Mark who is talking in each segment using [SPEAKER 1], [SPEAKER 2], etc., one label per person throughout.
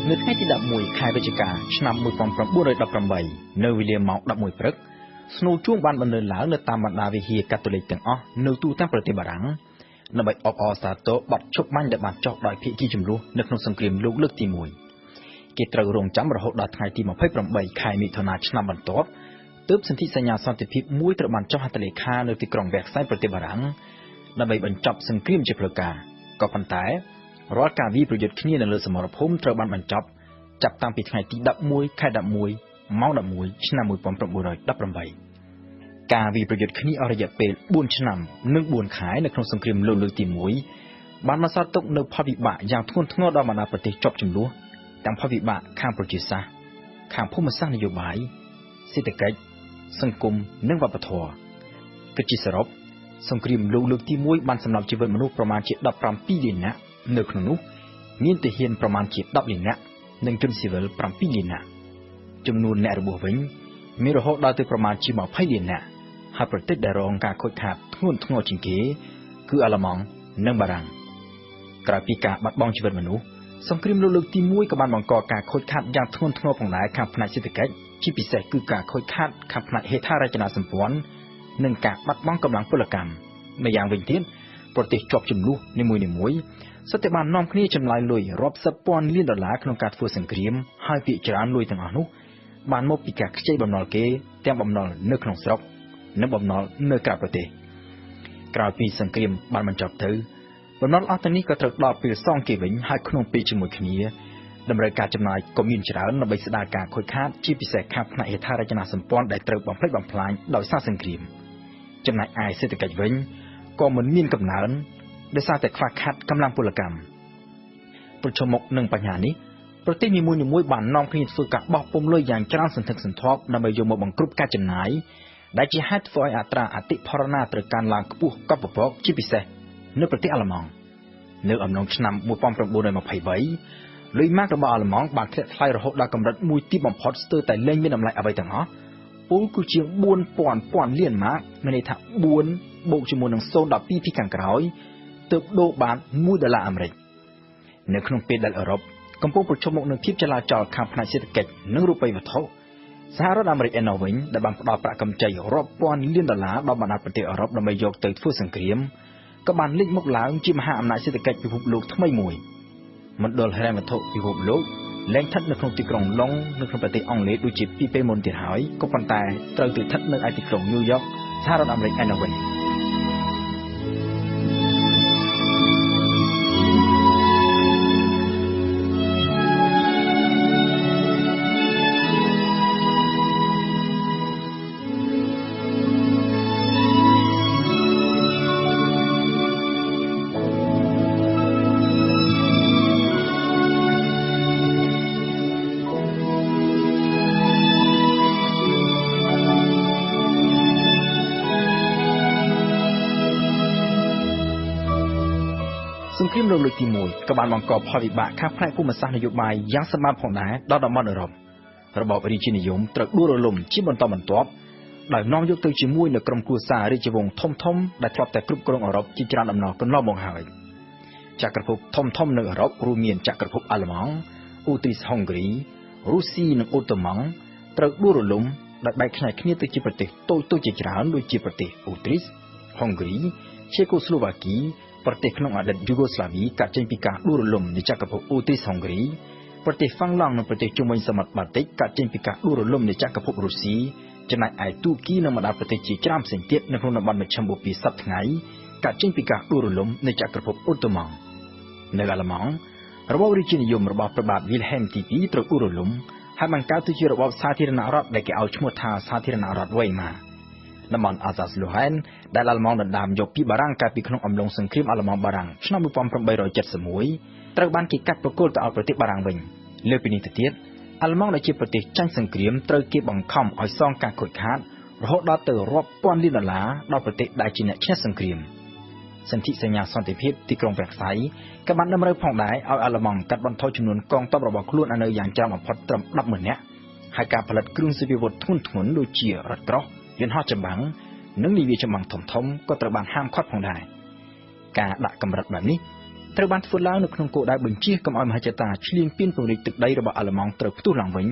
[SPEAKER 1] នៅថ្ងៃទី11ខែវិច្ឆិកាឆ្នាំ1918នៅវេលាម៉ោង11ព្រឹកស្នូលជួងបានបណ្ដេញឡើងនៅតាមបណ្ដាវិហារកាតូលិកទាំងអស់នៅទូទាំងប្រទេសបារាំងដើម្បីអបអរសាទរបាត់ឈប់បាញ់ដែលបានចុះដោយភាគីចំនួននៅក្នុងសង្គ្រាមលោកលើកទី1គេត្រូវរងចាំរហូតដល់ថ្ងៃទី28ខែមិថុនាឆ្នាំបន្ទាប់ទើបសន្ធិសញ្ញាសន្តិភាពមួយត្រូវបានចុះហត្ថលេខានៅទីក្រុងវែកសៃប្រទេសបារាំងដើម្បីបញ្ចប់សង្គ្រាមជាផ្លូវការក៏ប៉ុន្តែរាល់ការវាយប្រយុទ្ធគ្នានៅលើសមរភូមិត្រូវបានបញ្ចប់ចាប់តាំងពីថ្ងៃទី11ខែ11ម៉ោង11ឆ្នាំ1918ការវាយប្រយុទ្ធគ្នាអស់រយៈពេល4ឆ្នាំនិង4ខែនៅក្នុងសង្គ្រាមលោកលើកទី1បានបន្សល់ទុកនូវផលវិបាកយ៉ាងធ្ងន់ធ្ងរដល់បណ្ដាប្រទេសជាប់ចំនួនទាំងផលវិបាកខាងប្រជាសាស្ត្រខាងភូមិសាស្ត្រនយោបាយសេដ្ឋកិច្ចសង្គមនិងវប្បធម៌គឺជាសរុបសង្គ្រាមលោកលើកទី1បានសម្លាប់ជីវិតមនុស្សប្រមាណជា17លាននាក់នៅក្នុងនោះមានទាហានប្រមាណជា10លាននាក់និងជនស៊ីវិល7លាននាក់ចំនួនអ្នករបួសវិញមានរហូតដល់ទៅប្រមាណជា20លាននាក់ហើយប្រទេសដែលរងការខូចខាតធ្ងន់ធ្ងរជាងគេគឺអាល្លឺម៉ង់និងបារាំងក្រៅពីការបាត់បង់ជីវិតមនុស្សសង្គ្រាមលោកលើកទី1ក៏បានបង្កការខូចខាតយ៉ាងធ្ងន់ធ្ងរផងដែរខាងផ្នែកសេដ្ឋកិច្ចជាពិសេសគឺការខូចខាតខាងផ្នែកហេដ្ឋារចនាសម្ព័ន្ធនិងការបាត់បង់កម្លាំងពលកម្មម្យ៉ាងវិញទៀតប្រទេសជាប់ចំនួននីមួយៗសុទ្ធតែបាននាំគ្នាចំណាយលុយរាប់សិបពាន់លានដុល្លារក្នុងការធ្វើសង្គ្រាមហើយភាគច្រើនលុយទាំងអស់នោះបានមកពីការខ្ចីបំណុលគេទាំងបំណុលនៅក្នុងស្រុកនិងបំណុលនៅក្រៅប្រទេសក្រោយពីសង្គ្រាមបានបញ្ចប់ទៅបំណុលអស់ទាំងនេះក៏ត្រូវដល់ពេលសងគេវិញហើយក្នុងពេលជាមួយគ្នាតម្រូវការចំណាយក៏មានច្រើនដើម្បីស្ដារការខូចខាតជាពិសេសខាងផ្នែកហេដ្ឋារចនាសម្ព័ន្ធដែលត្រូវបំផ្លិចបំផ្លាញដោយសារសង្គ្រាមចំណែកឯសេដ្ឋកិច្ចវិញក៏មិនមានកំណើនដោយសារតែខ្វះខាតកម្លាំងពលកម្មប្រឈមមុខនឹងបញ្ហានេះប្រទេសនីមួយៗបាននាំគ្នាធ្វើការបោះពុម្ពលុយយ៉ាងច្រើនសន្ធឹកសន្ធាប់ដើម្បីយកមកបង្គ្រប់ការចំណាយដែលជាហេតុធ្វើឲ្យអត្រាអតិផរណាត្រូវកើនឡើងខ្ពស់កប់ពពកជាពិសេសនៅប្រទេសអាល្លឺម៉ង់នៅអំឡុងឆ្នាំ1923លុយម៉ាករបស់អាល្លឺម៉ង់បានធ្លាក់ថ្លៃរហូតដល់កម្រិតមួយទីបំផុតស្ទើរតែលែងមានតម្លៃអ្វីទាំងអស់ពូលគឺជាង4000លានម៉ាកមានន័យថា4បូកជាមួយនឹង012ពីខាងក្រោយទើបដូរបាន$1អាមេរិកនៅក្នុងពេលដែលអឺរ៉ុបកំពុងប្រឈមមុខនឹងភាពចលាចលខាងផ្នែកសេដ្ឋកិច្ចនិងរូបិយវត្ថុសហរដ្ឋអាមេរិកឯណោះវិញដែលបានផ្ដល់ប្រាក់កម្ចីរាប់ពាន់លានដុល្លារដល់បណ្ដាប្រទេសអឺរ៉ុបដើម្បីយកទៅធ្វើសង្គ្រាមក៏បានលេចមុខឡើងជាមហាអំណាចសេដ្ឋកិច្ចពិភពលោកថ្មីមួយមណ្ឌលហិរញ្ញវត្ថុពិភពលោកលែងស្ថិតនៅក្នុងទីក្រុងឡុងនៅក្នុងប្រទេសអង់គ្លេសដូចជាពីពេលមុនទៀតហើយក៏ប៉ុន្តែត្រូវទៅស្ថិតនៅឯទីក្រុងញូវយ៉កសហរដ្ឋអាមេរិកឯណោះវិញសង្គ្រាមលោកលើកទី1ក៏បានបង្កផលវិបាកខាងផ្នែកភូមិសាស្ត្រនយោបាយយ៉ាងសម្បើមផងដែរដល់តំបន់អឺរ៉ុបរបបរាជានិយមត្រូវដួលរលំជាបន្តបន្ទាប់ដោយនាំយកទៅជាមួយនូវក្រុមគ្រួសាររាជវង្សធំៗដែលធ្លាប់តែគ្រប់គ្រងអឺរ៉ុបជាច្រើនអំណកន្លងមកហើយចក្រភពធំៗនៅអឺរ៉ុបរួមមានចក្រភពអាល្លឺម៉ង់អូទ្រីសហុងគ្រីរុស្ស៊ីនិងអូតូម៉ង់ត្រូវដួលរលំដោយបែកខ្ញែកគ្នាទៅជាប្រទេសតូចៗជាច្រើនដូចជាប្រទេសអូទ្រីសហុងគ្រីឆេកូស្លូវ៉ាគីប្រទេសក្នុងអតីតយូហ្គោស្លាវីកាត់ចេញពីការដួលរលំនៃចក្រភពអូទ្រីសហុងគ្រីប្រទេសហ្វាំងឡង់និងប្រទេសជុំវិញសមុទ្របាល់ទិកកាត់ចេញពីការដួលរលំនៃចក្រភពរុស្ស៊ីចំណែកឯទូគីនិងបណ្ដាប្រទេសជាច្រើនផ្សេងទៀតនៅក្នុងតំបន់មជ្ឈិមបូព៌ាសប្តាហ៍ថ្ងៃកាត់ចេញពីការដួលរលំនៃចក្រភពអូតូម៉ង់នៅអាល្លឺម៉ង់របបរាជានិយមរបស់ព្រះបាទវីលហែមទី2ត្រូវដួលរលំហើយបានកើតទៅជារបបសាធារណរដ្ឋដែលគេឲ្យឈ្មោះថាសាធារណរដ្ឋវ៉េម៉ាតំបន់អាសាសលូហែនដែលអាល្លឺម៉ង់ដណ្ដើមយកពីបារាំងកាលពីក្នុងអំឡុងសង្គ្រាមអាល្លឺម៉ង់បារាំងឆ្នាំ1871ត្រូវបានគេកាត់ប្រគល់ទៅឲ្យប្រទេសបារាំងវិញលើពីនេះទៅទៀតអាល្លឺម៉ង់ដែលជាប្រទេសចាញ់សង្គ្រាមត្រូវគេបង្ខំឲ្យសងការខូចខាតរហូតដល់ទៅរាប់ពាន់លានដុល្លារដល់ប្រទេសដែលជាអ្នកឈ្នះសង្គ្រាមសន្ធិសញ្ញាសន្តិភាពទីក្រុងវែកសៃក៏បានតម្រូវផងដែរឲ្យអាល្លឺម៉ង់កាត់បន្ថយចំនួនកងទ័ពរបស់ខ្លួនឲ្យនៅយ៉ាងច្រើនបំផុតត្រឹម100000នាក់ហើយការផលិតគ្រឿងសព្វាវុធធ្ងន់ៗដូចជារថក្រោះយន្តហោះចម្បាំងនិងនាវាចម្បាំងធំៗក៏ត្រូវបានហាមឃាត់ផងដែរការដាក់កម្រិតបែបនេះ ត្រូវបានធ្វើឡើងនៅក្នុងគោលដៅបញ្ជាកុំឲ្យមហិច្ឆតាឈ្លានពានពង្រីកទឹកដីរបស់អាល្លឺម៉ង់ត្រូវផ្ទុះឡើងវិញ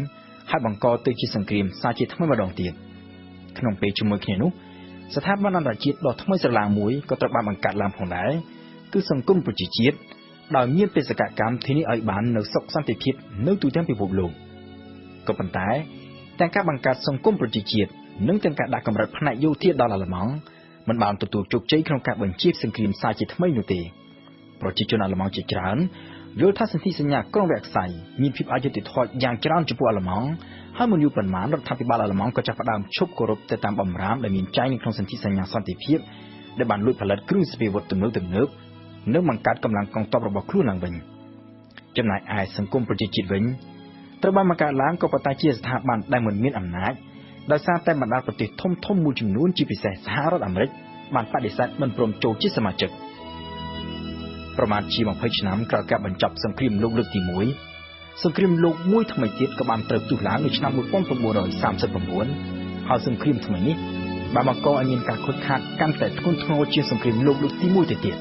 [SPEAKER 1] ហើយបង្កទៅជាសង្គ្រាមសាជាថ្មីម្ដងទៀតក្នុងពេលជាមួយគ្នានោះស្ថាប័នអន្តរជាតិដ៏ថ្មីស្រឡាងមួយក៏ត្រូវបានបង្កើតឡើងផងដែរគឺសង្គមប្រជាជាតិដោយមានបេសកកម្មធានាឲ្យបាននូវសុខសន្តិភាពនៅទូទាំងពិភពលោកក៏ប៉ុន្តែទាំងការបង្កើតសង្គមប្រជាជាតិនិងទាំងការដាក់កម្រិតផ្នែកយោធាដល់អាល្លឺម៉ង់មិនបានទទួលជោគជ័យក្នុងការបញ្ជាសង្គ្រាមសាជាថ្មីនោះទេប្រជាជនអាល្លឺម៉ង់ជាច្រើនយល់ថាសន្ធិសញ្ញាក្រុងវ៉ែកសៃមានភាពអយុត្តិធម៌យ៉ាងច្រើនចំពោះអាល្លឺម៉ង់ហើយមិនយូរប៉ុន្មានរដ្ឋាភិបាលអាល្លឺម៉ង់ក៏ចាប់ផ្ដើមឈប់គោរពទៅតាមបម្រាមដែលមានចែងនៅក្នុងសន្ធិសញ្ញាសន្តិភាពដែលបានលួចផលិតគ្រឿងសព្វាវុធទំនើបនិងបង្កើតកម្លាំងកងទ័ពរបស់ខ្លួនឡើងវិញចំណែកឯសង្គមប្រជាជាតិវិញត្រូវបានបង្កើតឡើងក៏ប៉ុន្តែជាស្ថាប័នដែលមិនមានអំណាចដោយសារតែបណ្ដាប្រទេសធំមួយចំនួនជាពិសេសសហរដ្ឋអាមេរិកបានបដិសេធមិនព្រមចូលជាសមាជិកប្រមាណជា20ឆ្នាំក្រោយការបញ្ចប់សង្គ្រាមលោកលើកទី1សង្គ្រាមលោកមួយថ្មីទៀតក៏បានត្រូវផ្ទុះឡើងនៅឆ្នាំ1939ហើយសង្គ្រាមថ្មីនេះបានបង្កឲ្យមានការខូចខាតកាន់តែធ្ងន់ធ្ងរជាងសង្គ្រាមលោកលើកទី1ទៅទៀត